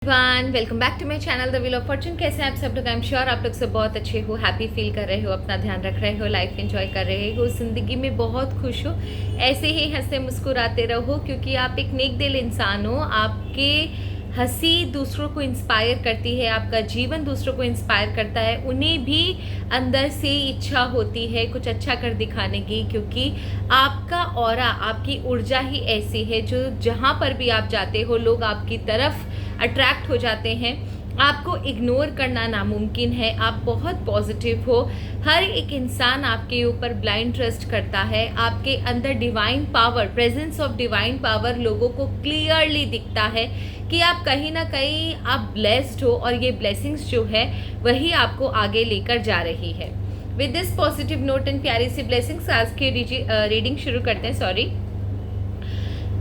One welcome back to my channel the wheel of fortune. कैसे हैं आप सब लोग? आई एम श्योर आप लोग सब बहुत अच्छे हो, हैप्पी फील कर रहे हो, अपना ध्यान रख रहे हो, लाइफ एंजॉय कर रहे हो, ज़िंदगी में बहुत खुश हो। ऐसे ही हंसते मुस्कुराते रहो क्योंकि आप एक नेक दिल इंसान हो। आपके हंसी दूसरों को इंस्पायर करती है, आपका जीवन दूसरों को इंस्पायर करता है। उन्हें भी अंदर से इच्छा होती है कुछ अच्छा कर दिखाने की, क्योंकि आपका ऑरा, आपकी ऊर्जा ही ऐसी है जो जहाँ पर भी आप जाते हो लोग आपकी तरफ अट्रैक्ट हो जाते हैं। आपको इग्नोर करना नामुमकिन है। आप बहुत पॉजिटिव हो। हर एक इंसान आपके ऊपर ब्लाइंड ट्रस्ट करता है। आपके अंदर divine power, presence of divine power लोगों को क्लियरली दिखता है कि आप कहीं ना कहीं आप ब्लेस्ड हो, और ये ब्लेसिंग्स जो है वही आपको आगे लेकर जा रही है। With this positive note and प्यारी सी ब्लेसिंग्स आज की रीडिंग शुरू करते हैं।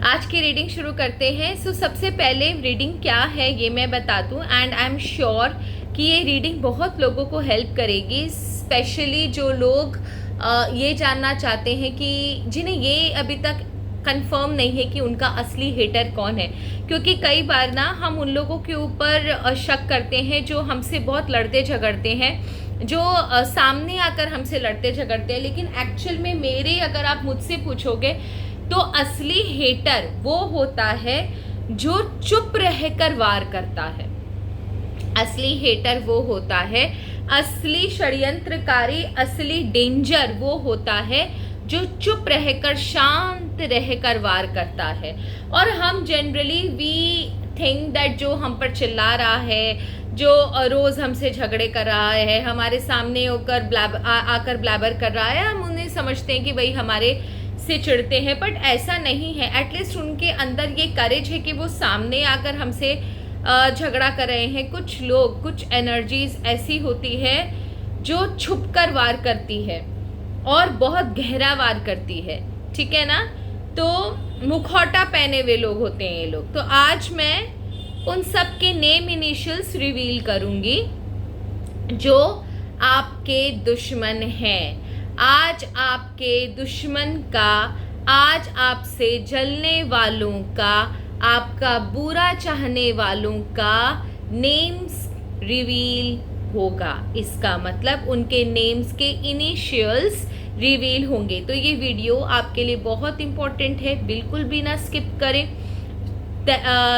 आज की रीडिंग शुरू करते हैं। सबसे पहले रीडिंग क्या है ये मैं बता दूं, एंड आई एम श्योर कि ये रीडिंग बहुत लोगों को हेल्प करेगी, स्पेशली जो लोग ये जानना चाहते हैं कि जिन्हें ये अभी तक कंफर्म नहीं है कि उनका असली हेटर कौन है। क्योंकि कई बार ना हम उन लोगों के ऊपर शक करते हैं जो हमसे बहुत लड़ते झगड़ते हैं, जो सामने आकर हमसे लड़ते झगड़ते हैं, लेकिन एक्चुअल में मेरे अगर आप मुझसे पूछोगे तो असली हेटर वो होता है जो चुप रहकर वार करता है। असली हेटर वो होता है, असली षड्यंत्रकारी, असली डेंजर वो होता है जो चुप रहकर, शांत रहकर वार करता है। और हम जनरली वी थिंक दैट जो हम पर चिल्ला रहा है, जो रोज हमसे झगड़े कर रहा है, हमारे सामने होकर आकर ब्लैबर कर रहा है, हम उन्हें समझते हैं कि भाई हमारे से चिढ़ते हैं। बट ऐसा नहीं है। एटलीस्ट उनके अंदर ये करेज है कि वो सामने आकर हमसे झगड़ा कर रहे हैं। कुछ लोग, कुछ एनर्जीज ऐसी होती है जो छुपकर वार करती है और बहुत गहरा वार करती है, ठीक है ना। तो मुखौटा पहने हुए लोग होते हैं ये लोग। तो आज मैं उन सब के नेम इनिशियल्स रिवील करूंगी जो आपके दुश्मन हैं। आज आपके दुश्मन का, आज आपसे जलने वालों का, आपका बुरा चाहने वालों का नेम्स रिवील होगा। इसका मतलब उनके नेम्स के इनिशियल्स रिवील होंगे। तो ये वीडियो आपके लिए बहुत इम्पोर्टेंट है, बिल्कुल भी ना स्किप करें,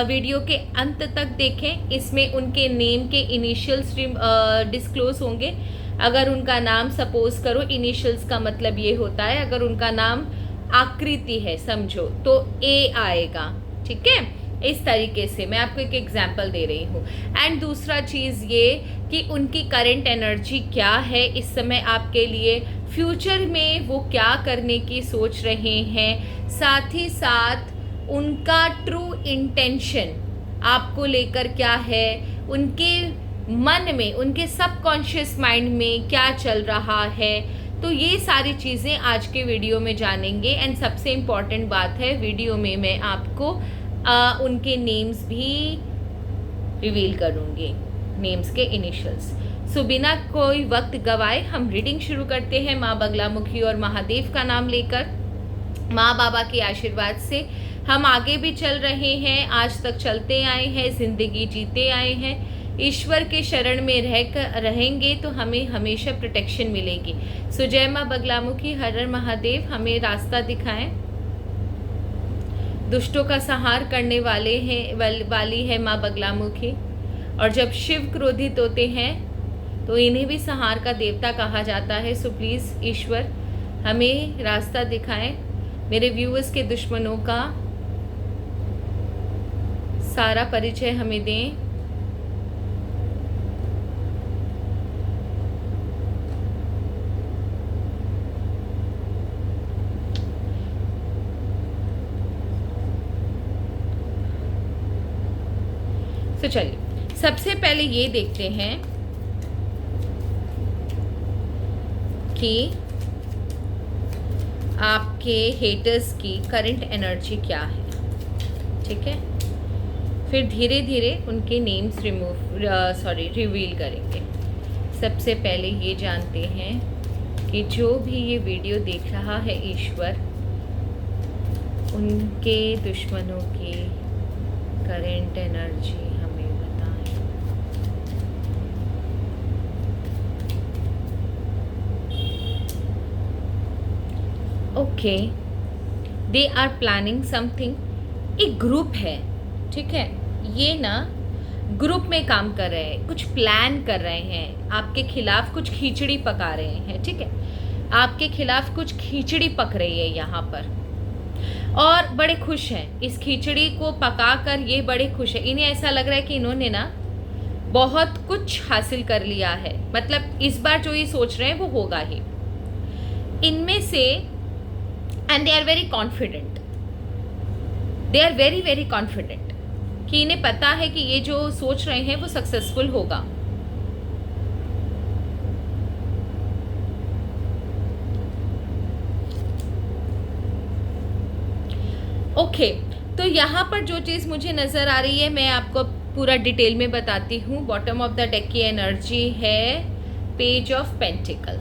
वीडियो के अंत तक देखें। इसमें उनके नेम के इनिशियल्स डिस्क्लोज होंगे। अगर उनका नाम, सपोज करो इनिशियल्स का मतलब ये होता है, अगर उनका नाम आकृति है समझो तो ए आएगा, ठीक है। इस तरीके से मैं आपको एक एग्जांपल दे रही हूँ। एंड दूसरा चीज़ ये कि उनकी करंट एनर्जी क्या है इस समय आपके लिए, फ्यूचर में वो क्या करने की सोच रहे हैं, साथ ही साथ उनका ट्रू इंटेंशन आपको लेकर क्या है, उनके मन में, उनके सबकॉन्शियस माइंड में क्या चल रहा है। तो ये सारी चीज़ें आज के वीडियो में जानेंगे। एंड सबसे इम्पॉर्टेंट बात है, वीडियो में मैं आपको उनके नेम्स भी रिवील करूँगी, नेम्स के इनिशियल्स। सो बिना कोई वक्त गवाए हम रीडिंग शुरू करते हैं माँ बगलामुखी और महादेव का नाम लेकर। माँ बाबा के आशीर्वाद से हम आगे भी चल रहे हैं, आज तक चलते आए हैं, जिंदगी जीते आए हैं। ईश्वर के शरण में रहेंगे तो हमें हमेशा प्रोटेक्शन मिलेगी। सो जय माँ बगलामुखी, हर हर महादेव, हमें रास्ता दिखाएं। दुष्टों का संहार करने वाली है माँ बगलामुखी। और जब शिव क्रोधित होते हैं तो इन्हें भी संहार का देवता कहा जाता है। सो प्लीज़ ईश्वर हमें रास्ता दिखाएं। मेरे व्यूअर्स के दुश्मनों का सारा परिचय हमें दें। तो चलिए सबसे पहले ये देखते हैं कि आपके हेटर्स की करंट एनर्जी क्या है, ठीक है। फिर धीरे धीरे उनके नेम्स रिवील करेंगे। सबसे पहले ये जानते हैं कि जो भी ये वीडियो देख रहा है ईश्वर, उनके दुश्मनों की करंट एनर्जी हमें okay, they are planning something. एक ग्रुप है, ठीक है, ये ना ग्रुप में काम कर रहे हैं, कुछ प्लान कर रहे हैं, आपके खिलाफ कुछ खिचड़ी पका रहे हैं, ठीक है, आपके खिलाफ कुछ खिचड़ी पक रही है यहाँ पर, और बड़े खुश हैं इस खिचड़ी को पका कर, ये बड़े खुश हैं। इन्हें ऐसा लग रहा है कि इन्होंने ना बहुत कुछ हासिल कर लिया है, मतलब इस बार जो ये सोच रहे हैं वो होगा ही इनमें से। And they are very confident, they are very very confident कि इन्हें पता है कि ये जो सोच रहे हैं वो सक्सेसफुल होगा। ओके, तो यहाँ पर जो चीज़ मुझे नज़र आ रही है मैं आपको पूरा डिटेल में बताती हूँ। बॉटम ऑफ द डेक की एनर्जी है पेज ऑफ पेंटिकल,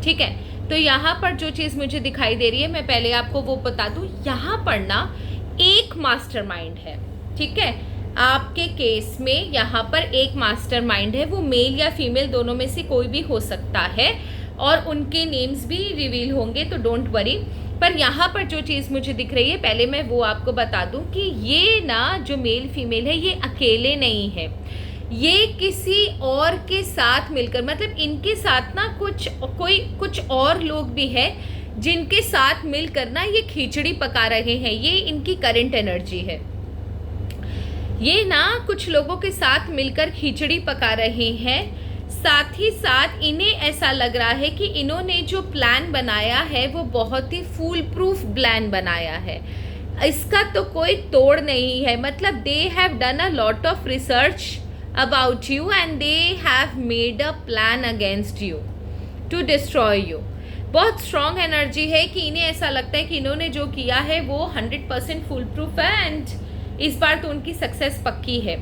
ठीक है। तो यहाँ पर जो चीज़ मुझे दिखाई दे रही है मैं पहले आपको वो बता दूँ। यहाँ पर ना एक मास्टरमाइंड है, ठीक है, आपके केस में यहाँ पर एक मास्टरमाइंड है, वो मेल या फीमेल दोनों में से कोई भी हो सकता है और उनके नेम्स भी रिवील होंगे, तो डोंट वरी। पर यहाँ पर जो चीज़ मुझे दिख रही है पहले मैं वो आपको बता दूं कि ये ना जो मेल फीमेल है ये अकेले नहीं है, ये किसी और के साथ मिलकर, मतलब इनके साथ ना कुछ और लोग भी है जिनके साथ मिलकर ना ये खिचड़ी पका रहे हैं। ये इनकी करंट एनर्जी है, ये ना कुछ लोगों के साथ मिलकर खिचड़ी पका रहे हैं। साथ ही साथ इन्हें ऐसा लग रहा है कि इन्होंने जो प्लान बनाया है वो बहुत ही फूल प्रूफ प्लान बनाया है, इसका तो कोई तोड़ नहीं है। मतलब they have done a lot of research about you and they have made a plan against you to destroy you. बहुत स्ट्रॉन्ग एनर्जी है कि इन्हें ऐसा लगता है कि इन्होंने जो किया है वो 100% फुल प्रूफ है एंड इस बार तो उनकी सक्सेस पक्की है।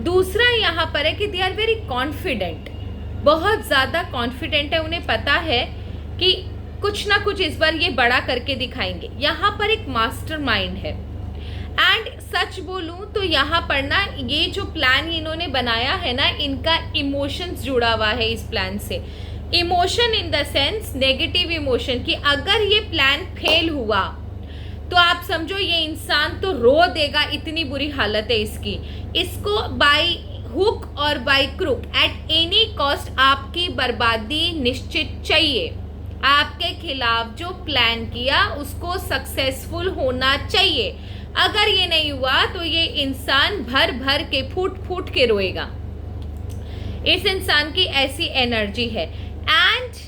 दूसरा यहाँ पर है कि दे आर वेरी कॉन्फिडेंट, बहुत ज़्यादा कॉन्फिडेंट है, उन्हें पता है कि कुछ ना कुछ इस बार ये बड़ा करके दिखाएंगे। यहाँ पर एक मास्टरमाइंड है एंड सच बोलूँ तो यहाँ पर ना ये जो प्लान इन्होंने बनाया है ना, इनका इमोशंस जुड़ा हुआ है इस प्लान से। Emotion in the sense negative emotion, कि अगर ये प्लान फेल हुआ तो आप समझो ये इंसान तो रो देगा, इतनी बुरी हालत है इसकी। इसको बाय हुक और by crook at any cost आपकी बर्बादी निश्चित चाहिए। आपके खिलाफ जो प्लान किया उसको सक्सेसफुल होना चाहिए। अगर ये नहीं हुआ तो ये इंसान भर भर के फूट फूट के रोएगा। इस इंसान की ऐसी एनर्जी है and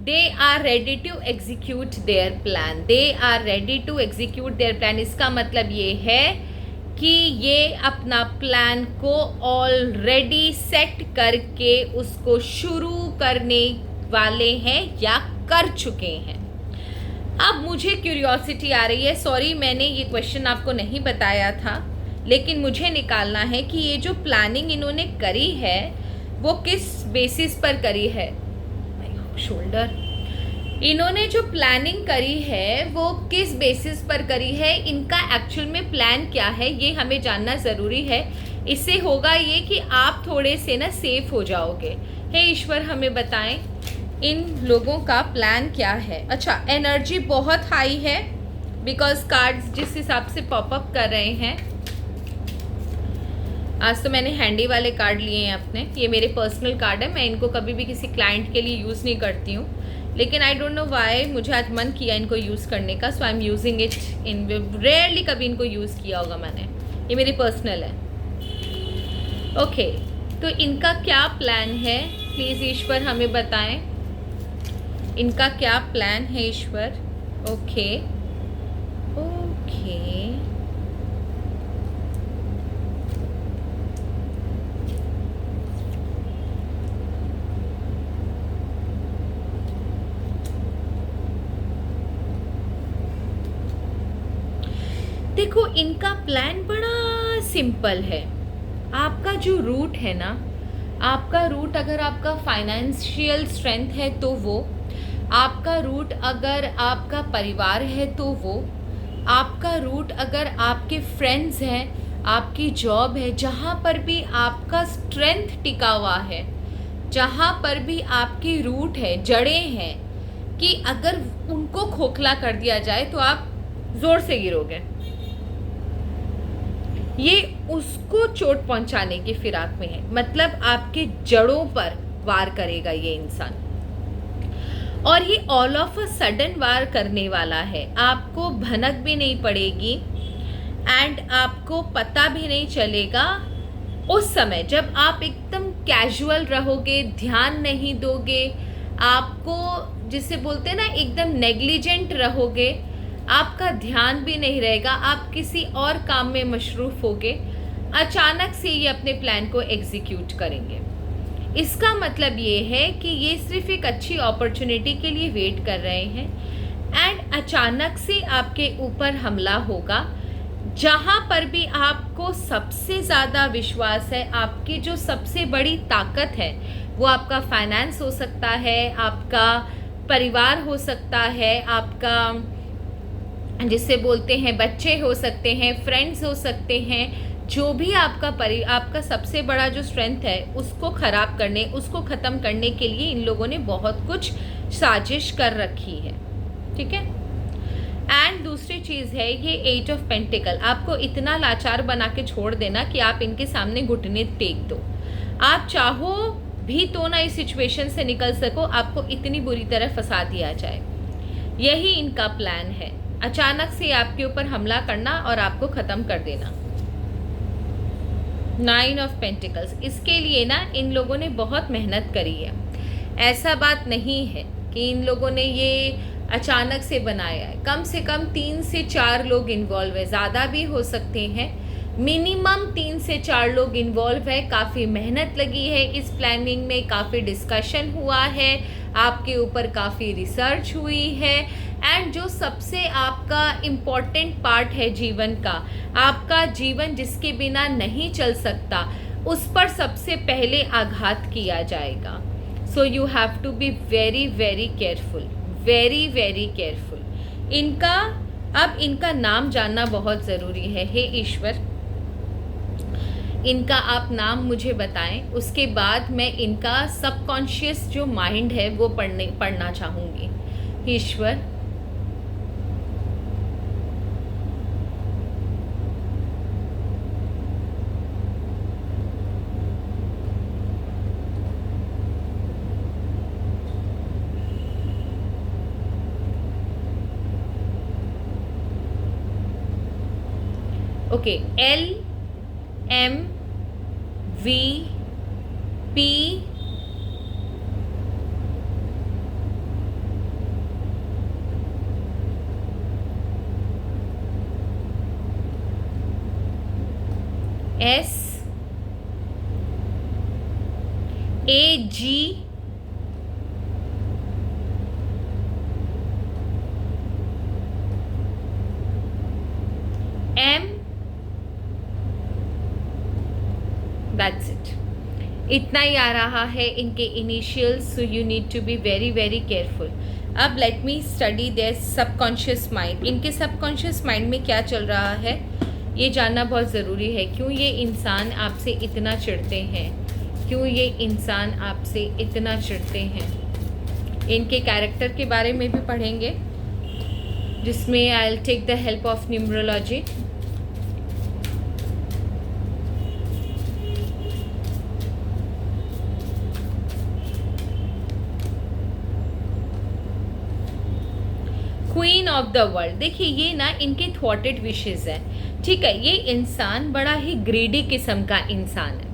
they are ready to execute their plan, they are ready to execute their plan. इसका मतलब ये है कि ये अपना प्लान को ऑलरेडी सेट करके उसको शुरू करने वाले हैं या कर चुके हैं। अब मुझे क्यूरियोसिटी आ रही है, सॉरी मैंने ये क्वेश्चन आपको नहीं बताया था, लेकिन मुझे निकालना है कि ये जो प्लानिंग इन्होंने करी है वो किस बेसिस पर करी है। शोल्डर, इन्होंने जो प्लानिंग करी है वो किस बेसिस पर करी है, इनका एक्चुअल में प्लान क्या है ये हमें जानना ज़रूरी है। इससे होगा ये कि आप थोड़े से ना सेफ हो जाओगे। हे ईश्वर हमें बताएं इन लोगों का प्लान क्या है। अच्छा, एनर्जी बहुत हाई है बिकॉज कार्ड्स जिस हिसाब से पॉपअप कर रहे हैं, आज तो मैंने हैंडी वाले कार्ड लिए हैं अपने, ये मेरे पर्सनल कार्ड है, मैं इनको कभी भी किसी क्लाइंट के लिए यूज़ नहीं करती हूँ, लेकिन आई डोंट नो वाई मुझे आज मन किया इनको यूज़ करने का, so I am using it in, rarely कभी इनको यूज़ किया होगा मैंने, ये मेरी पर्सनल है। ओके, तो इनका क्या प्लान है प्लीज़ ईश्वर हमें बताएं, इनका क्या प्लान है ईश्वर। ओके ओके, देखो इनका प्लान बड़ा सिंपल है। आपका जो रूट है ना, आपका रूट अगर आपका फाइनेंशियल स्ट्रेंथ है तो वो, आपका रूट अगर आपका परिवार है तो वो, आपका रूट अगर आपके फ्रेंड्स हैं, आपकी जॉब है, जहाँ पर भी आपका स्ट्रेंथ टिका हुआ है, जहाँ पर भी आपकी रूट है, जड़ें हैं, कि अगर उनको खोखला कर दिया जाए तो आप जोर से गिरोगे। ये उसको चोट पहुंचाने की फिराक में है, मतलब आपके जड़ों पर वार करेगा ये इंसान। और ये ऑल ऑफ अ सडन वार करने वाला है, आपको भनक भी नहीं पड़ेगी एंड आपको पता भी नहीं चलेगा। उस समय जब आप एकदम कैजुअल रहोगे, ध्यान नहीं दोगे, आपको जिसे बोलते हैं ना एकदम नेग्लिजेंट रहोगे, आपका ध्यान भी नहीं रहेगा, आप किसी और काम में मशरूफ होगे, अचानक से ये अपने प्लान को एग्जीक्यूट करेंगे। इसका मतलब ये है कि ये सिर्फ एक अच्छी अपॉर्चुनिटी के लिए वेट कर रहे हैं एंड अचानक से आपके ऊपर हमला होगा। जहाँ पर भी आपको सबसे ज़्यादा विश्वास है, आपकी जो सबसे बड़ी ताकत है, वो आपका फाइनेंस हो सकता है, आपका परिवार हो सकता है, आपका जिसे बोलते हैं बच्चे हो सकते हैं, फ्रेंड्स हो सकते हैं, जो भी आपका सबसे बड़ा जो स्ट्रेंथ है उसको ख़राब करने, उसको ख़त्म करने के लिए इन लोगों ने बहुत कुछ साजिश कर रखी है। ठीक है। एंड दूसरी चीज़ है ये एट ऑफ पेंटिकल, आपको इतना लाचार बना के छोड़ देना कि आप इनके सामने घुटने टेक दो। आप चाहो भी तो ना इस सिचुएशन से निकल सको, आपको इतनी बुरी तरह फंसा दिया जाए। यही इनका प्लान है, अचानक से आपके ऊपर हमला करना और आपको ख़त्म कर देना। 9 ऑफ पेंटिकल्स, इसके लिए ना इन लोगों ने बहुत मेहनत करी है। ऐसा बात नहीं है कि इन लोगों ने ये अचानक से बनाया है। कम से कम 3 से 4 लोग इन्वॉल्व है, ज़्यादा भी हो सकते हैं, मिनिमम 3 से 4 लोग इन्वॉल्व है। काफ़ी मेहनत लगी है इस प्लानिंग में, काफ़ी डिस्कशन हुआ है, आपके ऊपर काफ़ी रिसर्च हुई है एंड जो सबसे आपका इम्पॉर्टेंट पार्ट है जीवन का, आपका जीवन जिसके बिना नहीं चल सकता, उस पर सबसे पहले आघात किया जाएगा। So you have to be very very careful, very very careful. इनका नाम जानना बहुत ज़रूरी है। हे ईश्वर, इनका आप नाम मुझे बताएं, उसके बाद मैं इनका सबकॉन्शियस जो माइंड है वो पढ़ना चाहूँगी। Ishwar, okay, LMVP SAG M, that's it. इतना ही आ रहा है इनके initials, so you need to be very very careful. अब let me study their subconscious mind. इनके सबकॉन्शियस माइंड में क्या चल रहा है ये जानना बहुत ज़रूरी है। क्यों ये इंसान आपसे इतना चिढ़ते हैं, क्यों ये इंसान आपसे इतना चिढ़ते हैं। इनके कैरेक्टर के बारे में भी पढ़ेंगे, जिसमें I will take the help of numerology. Queen of the world, देखिए ये ना इनके थॉटेड विशेस है। ठीक है, ये इंसान बड़ा ही ग्रीडी किस्म का इंसान है।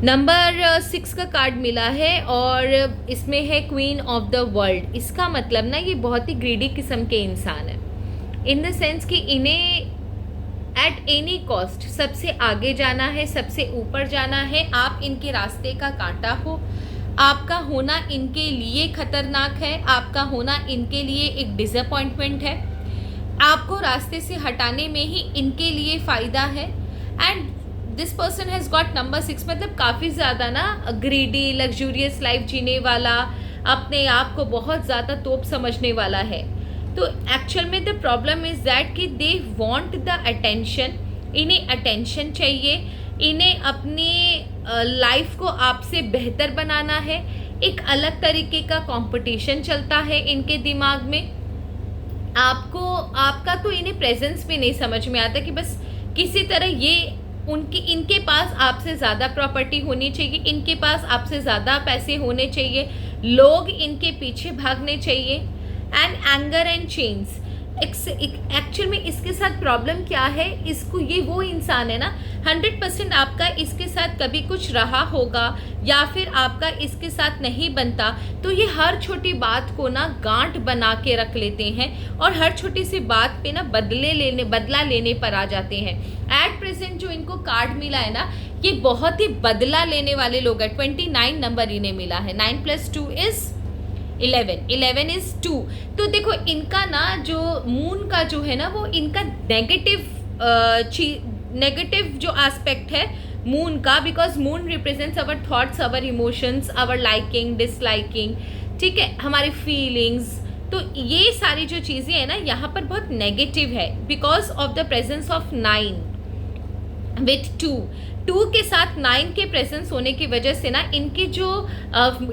नंबर 6 का कार्ड मिला है और इसमें है क्वीन ऑफ द वर्ल्ड। इसका मतलब ना ये बहुत ही ग्रीडी किस्म के इंसान है, इन द सेंस कि इन्हें एट एनी कॉस्ट सबसे आगे जाना है, सबसे ऊपर जाना है। आप इनके रास्ते का कांटा हो, आपका होना इनके लिए खतरनाक है, आपका होना इनके लिए एक डिसअपॉइंटमेंट है, आपको रास्ते से हटाने में ही इनके लिए फ़ायदा है। And this person has got number 6, मतलब काफ़ी ज़्यादा ना ग्रीडी, लग्जूरियस लाइफ जीने वाला, अपने आप को बहुत ज़्यादा तोप समझने वाला है। तो एक्चुअल में द प्रॉब्लम इज़ दैट कि दे वांट द अटेंशन, इन्हें अटेंशन चाहिए, इन्हें अपनी लाइफ को आपसे बेहतर बनाना है, एक अलग तरीके का कंपटीशन चलता है इनके दिमाग में। आपको आपका तो इन्हें प्रेजेंस भी नहीं समझ में आता कि बस किसी तरह ये इनके पास आपसे ज़्यादा प्रॉपर्टी होनी चाहिए, इनके पास आपसे ज़्यादा पैसे होने चाहिए, लोग इनके पीछे भागने चाहिए। And anger and change, actual में इसके साथ प्रॉब्लम क्या है, इसको ये वो इंसान है ना 100% आपका इसके साथ कभी कुछ रहा होगा या फिर आपका इसके साथ नहीं बनता, तो ये हर छोटी बात को ना गांठ बना के रख लेते हैं और हर छोटी सी बात पे ना बदला लेने पर आ जाते हैं। एट प्रेजेंट जो इनको कार्ड मिला है ना, ये बहुत ही बदला लेने वाले लोग हैं। 29 नंबर इन्हें मिला है, 9 + 2 = 11, 11 is 2। तो देखो इनका ना जो मून का जो है ना, वो इनका नेगेटिव जो एस्पेक्ट है मून का, because moon represents our thoughts, our emotions, our liking disliking, ठीक है, हमारी फीलिंग्स। तो ये सारी जो चीज़ें हैं ना यहाँ पर बहुत नेगेटिव है, because of the presence of 9 with 2 के साथ 9 के प्रेजेंस होने की वजह से ना इनके जो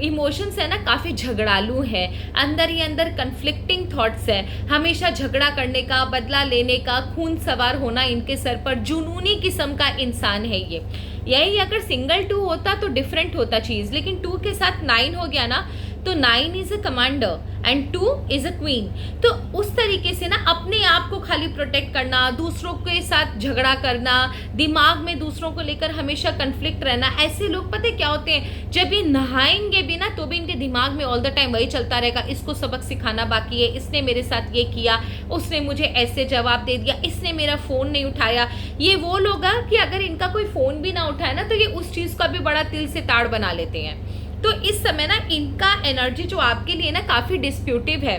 इमोशंस है ना काफ़ी झगड़ालू है, अंदर ही अंदर कन्फ्लिक्टिंग थॉट्स है, हमेशा झगड़ा करने का, बदला लेने का, खून सवार होना इनके सर पर, जुनूनी किस्म का इंसान है ये। यही अगर सिंगल 2 होता तो डिफरेंट होता चीज़, लेकिन 2 के साथ 9 हो गया ना, तो 9 is a commander and 2 is a queen. तो उस तरीके से ना अपने आप को खाली प्रोटेक्ट करना, दूसरों के साथ झगड़ा करना, दिमाग में दूसरों को लेकर हमेशा कन्फ्लिक्ट रहना, ऐसे लोग पता है क्या होते हैं, जब ये नहाएंगे भी ना तो भी इनके दिमाग में ऑल द टाइम वही चलता रहेगा, इसको सबक सिखाना बाकी है, इसने मेरे साथ ये किया, उसने मुझे ऐसे जवाब दे दिया, इसने मेरा फ़ोन नहीं उठाया। ये वो लोग हैं कि अगर इनका कोई फ़ोन भी ना उठाए ना तो ये उस चीज़ का भी बड़ा तिल से ताड़ बना लेते हैं। तो इस समय ना इनका एनर्जी जो आपके लिए ना काफ़ी डिस्प्यूटिव है,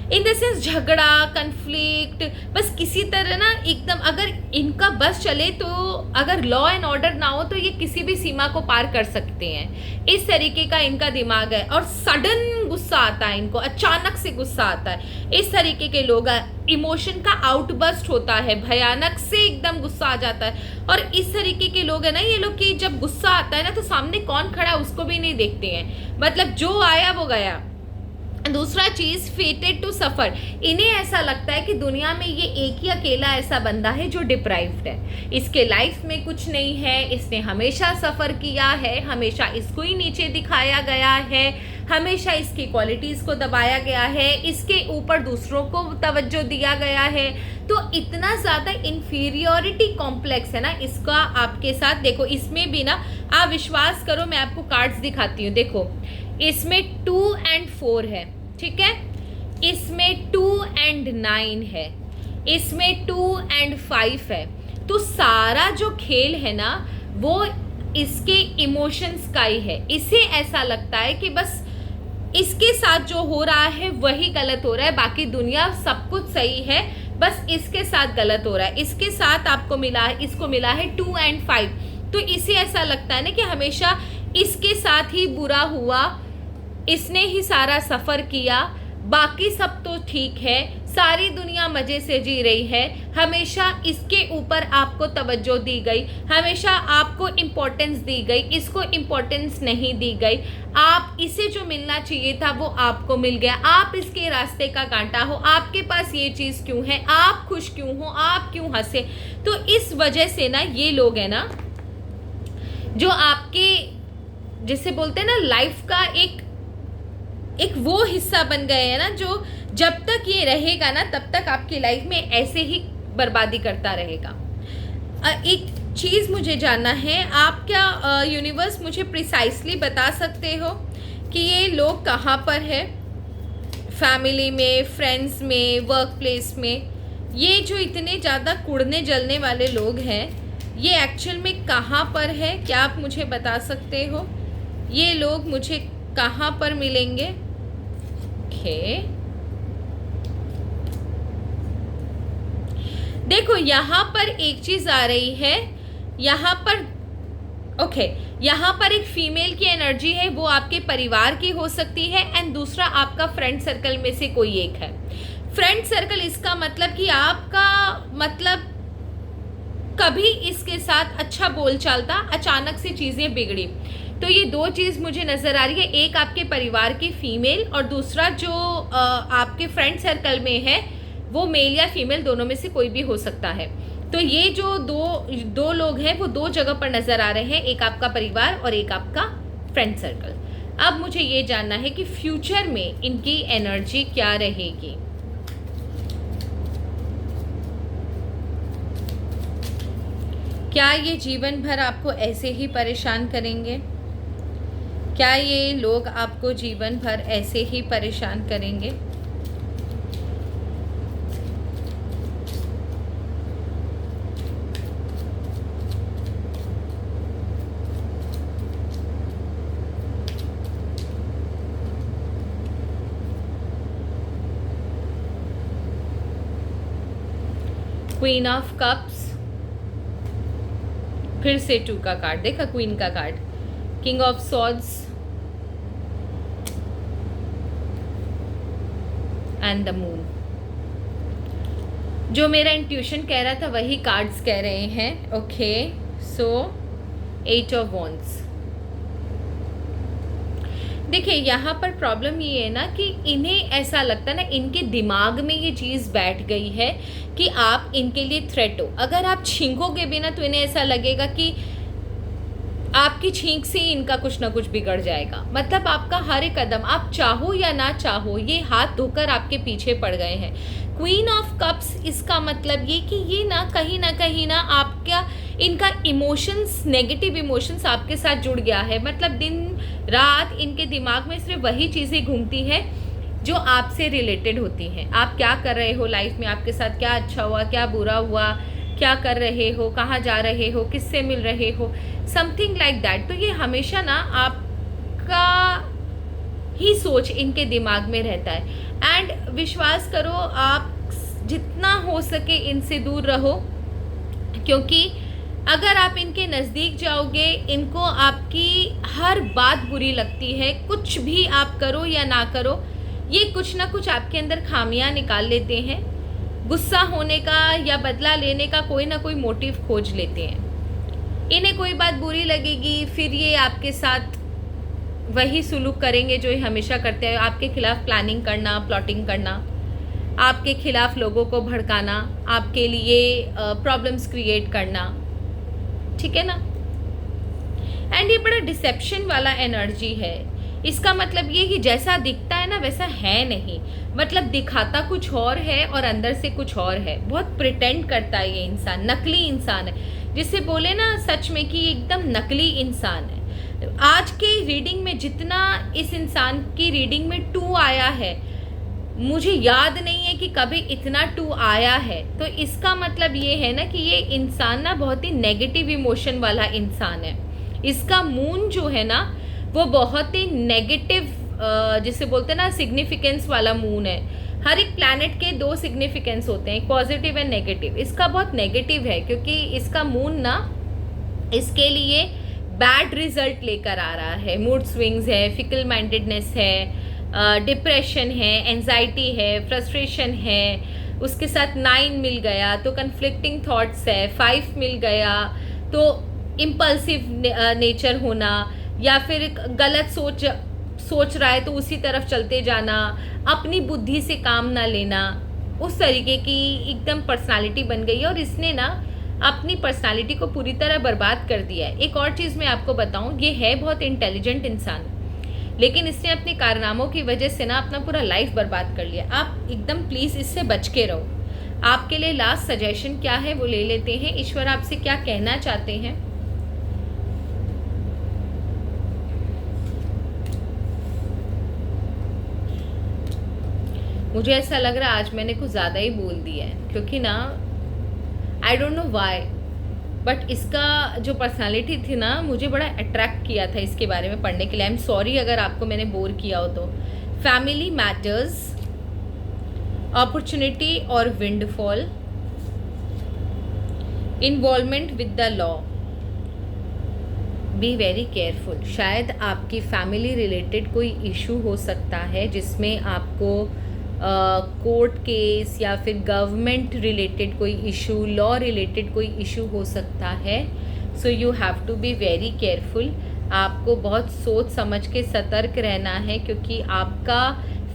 इन द सेंस झगड़ा, कन्फ्लिक्ट, बस किसी तरह ना एकदम, अगर इनका बस चले तो अगर लॉ एंड ऑर्डर ना हो तो ये किसी भी सीमा को पार कर सकते हैं, इस तरीके का इनका दिमाग है। और सडन गुस्सा आता है इनको, अचानक से गुस्सा आता है, इस तरीके के लोग, इमोशन का आउटबर्स्ट होता है, भयानक से एकदम गुस्सा आ जाता है। और इस तरीके के लोग है ना ये लोग कि जब गुस्सा आता है ना तो सामने कौन खड़ा है उसको भी नहीं देखते हैं, मतलब जो आया वो गया। दूसरा चीज, फेटेड टू सफर, इन्हें ऐसा लगता है कि दुनिया में ये एक ही अकेला ऐसा बंदा है जो डिप्राइव्ड है, इसके लाइफ में कुछ नहीं है, इसने हमेशा सफ़र किया है, हमेशा इसको ही नीचे दिखाया गया है, हमेशा इसकी क्वालिटीज़ को दबाया गया है, इसके ऊपर दूसरों को तवज्जो दिया गया है। तो इतना ज़्यादा इन्फीरियोरिटी कॉम्प्लेक्स है ना इसका आपके साथ। देखो इसमें भी ना आप विश्वास करो, मैं आपको कार्ड्स दिखाती हूँ, देखो इसमें 2 और 4 है, ठीक है, इसमें 2 और 9 है, इसमें 2 और 5 है। तो सारा जो खेल है ना वो इसके इमोशंस का ही है। इसे ऐसा लगता है कि बस इसके साथ जो हो रहा है वही गलत हो रहा है, बाकी दुनिया सब कुछ सही है, बस इसके साथ गलत हो रहा है। इसके साथ आपको मिला है, इसको मिला है 2 और 5, तो इसे ऐसा लगता है ना कि हमेशा इसके साथ ही बुरा हुआ, इसने ही सारा सफ़र किया, बाकी सब तो ठीक है, सारी दुनिया मज़े से जी रही है, हमेशा इसके ऊपर आपको तवज्जो दी गई, हमेशा आपको इम्पोर्टेंस दी गई, इसको इम्पोर्टेंस नहीं दी गई। आप इसे जो मिलना चाहिए था वो आपको मिल गया, आप इसके रास्ते का कांटा हो, आपके पास ये चीज़ क्यों है, आप खुश क्यों हो, आप क्यों हंसे। तो इस वजह से ना ये लोग हैं ना जो आपके जिसे बोलते हैं ना लाइफ का एक वो हिस्सा बन गए हैं ना, जो जब तक ये रहेगा ना तब तक आपकी लाइफ में ऐसे ही बर्बादी करता रहेगा। एक चीज़ मुझे जानना है, आप क्या यूनिवर्स मुझे प्रिसाइसली बता सकते हो कि ये लोग कहाँ पर है, फैमिली में, फ्रेंड्स में, वर्क प्लेस में, ये जो इतने ज़्यादा कुड़ने जलने वाले लोग हैं ये एक्चुअल में कहाँ पर है, क्या आप मुझे बता सकते हो? ये लोग मुझे कहाँ पर मिलेंगे? देखो यहाँ पर एक चीज आ रही है, यहाँ पर यहाँ पर एक फीमेल की एनर्जी है, वो आपके परिवार की हो सकती है, एंड दूसरा आपका फ्रेंड सर्कल में से कोई एक है। फ्रेंड सर्कल इसका मतलब कि आपका मतलब कभी इसके साथ अच्छा बोलचाल था, अचानक से चीज़ें बिगड़ी, तो ये दो चीज़ मुझे नज़र आ रही है, एक आपके परिवार की फीमेल और दूसरा जो आपके फ्रेंड सर्कल में है वो मेल या फीमेल, दोनों में से कोई भी हो सकता है। तो ये जो दो लोग हैं वो दो जगह पर नज़र आ रहे हैं, एक आपका परिवार और एक आपका फ्रेंड सर्कल। अब मुझे ये जानना है कि फ्यूचर में इनकी एनर्जी क्या रहेगी। क्या ये जीवन भर आपको ऐसे ही परेशान करेंगे? क्या ये लोग आपको जीवन भर ऐसे ही परेशान करेंगे? क्वीन ऑफ कप्स, फिर से 2 का कार्ड देखा, क्वीन का card, king of swords and the moon. जो मेरा इंट्यूशन कह रहा था वही कार्ड्स कह रहे हैं। Okay, so 8 of wands. देखिए यहाँ पर प्रॉब्लम ये है ना कि इन्हें ऐसा लगता है ना, इनके दिमाग में ये चीज़ बैठ गई है कि आप इनके लिए थ्रेट हो। अगर आप छींकोगे भी ना तो इन्हें ऐसा लगेगा कि आपकी छींक से इनका कुछ ना कुछ बिगड़ जाएगा। मतलब आपका हर एक कदम, आप चाहो या ना चाहो, ये हाथ धोकर आपके पीछे पड़ गए हैं। क्वीन ऑफ कप्स, इसका मतलब ये कि ये ना कहीं ना आपका इनका इमोशंस, नेगेटिव इमोशंस आपके साथ जुड़ गया है। मतलब दिन रात इनके दिमाग में सिर्फ वही चीज़ें घूमती हैं जो आपसे रिलेटेड होती हैं। आप क्या कर रहे हो लाइफ में, आपके साथ क्या अच्छा हुआ, क्या बुरा हुआ, क्या कर रहे हो, कहाँ जा रहे हो, किससे मिल रहे हो, समथिंग लाइक दैट। तो ये हमेशा ना आपका ही सोच इनके दिमाग में रहता है। एंड विश्वास करो, आप जितना हो सके इनसे दूर रहो, क्योंकि अगर आप इनके नज़दीक जाओगे, इनको आपकी हर बात बुरी लगती है। कुछ भी आप करो या ना करो, ये कुछ ना कुछ आपके अंदर खामियां निकाल लेते हैं। गुस्सा होने का या बदला लेने का कोई ना कोई मोटिव खोज लेते हैं। इन्हें कोई बात बुरी लगेगी, फिर ये आपके साथ वही सुलूक करेंगे जो ये हमेशा करते हैं। आपके खिलाफ प्लानिंग करना, प्लॉटिंग करना, आपके खिलाफ लोगों को भड़काना, आपके लिए प्रॉब्लम्स क्रिएट करना, ठीक है ना। एंड ये बड़ा डिसेप्शन वाला एनर्जी है। इसका मतलब ये कि जैसा दिखता है ना वैसा है नहीं, मतलब दिखाता कुछ और है और अंदर से कुछ और है। बहुत प्रिटेंड करता है ये इंसान, नकली इंसान है, जिसे बोले ना सच में कि एकदम नकली इंसान है। आज के रीडिंग में जितना इस इंसान की रीडिंग में 2 आया है, मुझे याद नहीं है कि कभी इतना 2 आया है। तो इसका मतलब ये है ना कि ये इंसान ना बहुत ही नेगेटिव इमोशन वाला इंसान है। इसका मून जो है ना वो बहुत ही नेगेटिव, जिसे बोलते हैं ना सिग्निफिकेंस वाला मून है। हर एक प्लैनेट के 2 सिग्निफिकेंस होते हैं, पॉजिटिव एंड नेगेटिव। इसका बहुत नेगेटिव है क्योंकि इसका मून ना इसके लिए बैड रिजल्ट लेकर आ रहा है। मूड स्विंग्स है, फिकल माइंडेडनेस है, डिप्रेशन है, एंजाइटी है, फ्रस्ट्रेशन है। उसके साथ 9 मिल गया तो कन्फ्लिक्टिंग थॉट्स है, 5 मिल गया तो इम्पल्सिव नेचर होना, या फिर गलत सोच रहा है तो उसी तरफ चलते जाना, अपनी बुद्धि से काम ना लेना, उस तरीके की एकदम पर्सनालिटी बन गई है। और इसने ना अपनी पर्सनालिटी को पूरी तरह बर्बाद कर दिया है। एक और चीज़ मैं आपको बताऊं, ये है बहुत इंटेलिजेंट इंसान, लेकिन इसने अपने कारनामों की वजह से ना अपना पूरा लाइफ बर्बाद कर लिया। आप एकदम प्लीज़ इससे बच के रहो। आपके लिए लास्ट सजेशन क्या है वो ले लेते हैं। ईश्वर आपसे क्या कहना चाहते हैं? मुझे ऐसा लग रहा है आज मैंने कुछ ज़्यादा ही बोल दिया है, क्योंकि ना I don't know why, but इसका जो पर्सनालिटी थी ना मुझे बड़ा अट्रैक्ट किया था इसके बारे में पढ़ने के लिए। आई एम सॉरी अगर आपको मैंने बोर किया हो तो। फैमिली मैटर्स, अपॉर्चुनिटी और windfall, involvement with the law, B very careful. शायद आपकी फैमिली रिलेटेड कोई इशू हो सकता है जिसमें आपको कोर्ट केस या फिर गवर्नमेंट रिलेटेड कोई इशू, लॉ रिलेटेड कोई इशू हो सकता है। So you have to be very careful. आपको बहुत सोच समझ के सतर्क रहना है, क्योंकि आपका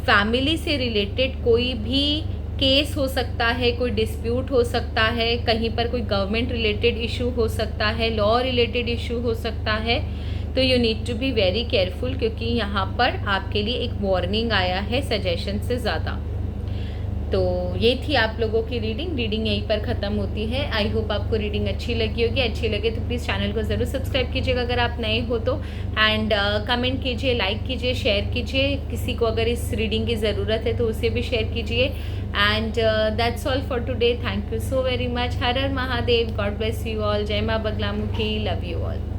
फैमिली से रिलेटेड कोई भी केस हो सकता है, कोई डिस्प्यूट हो सकता है, कहीं पर कोई गवर्नमेंट रिलेटेड इशू हो सकता है, लॉ रिलेटेड इशू हो सकता है। तो you need to be very careful, क्योंकि यहाँ पर आपके लिए एक वार्निंग आया है सजेशन से ज़्यादा। तो ये थी आप लोगों की रीडिंग यहीं पर ख़त्म होती है। आई होप आपको रीडिंग अच्छी लगी होगी। अच्छी लगे तो प्लीज़ चैनल को ज़रूर सब्सक्राइब कीजिएगा अगर आप नए हो तो, एंड कमेंट कीजिए, लाइक कीजिए, शेयर कीजिए। किसी को अगर इस रीडिंग की ज़रूरत है तो उसे भी शेयर कीजिए। And that's all for today. Thank you so very much. Her her Mahadev. God bless you all. जय माँ बगलामुखी। Love you all.